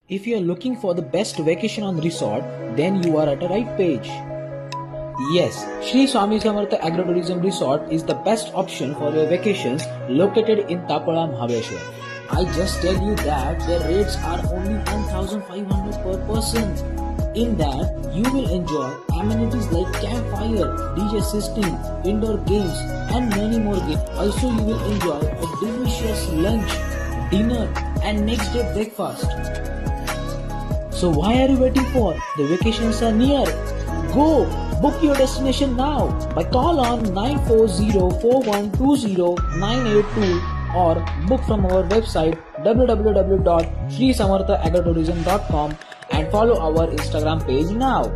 If you are looking for the best vacation on resort, then you are at the right page. Yes, Sri Swami Samartha Agro-Tourism Resort is the best option for your vacations located in Tapola, Mahabaleshwar. I just tell you that their rates are only 1,500 per person. In that, you will enjoy amenities like campfire, DJ system, indoor games and many more games. Also, you will enjoy a delicious lunch, dinner and next day breakfast. So why are you waiting for? The vacations are near. Go! Book your destination now by call on 940412098 or book from our website www.srisamarthaagritourism.com and follow our Instagram page now.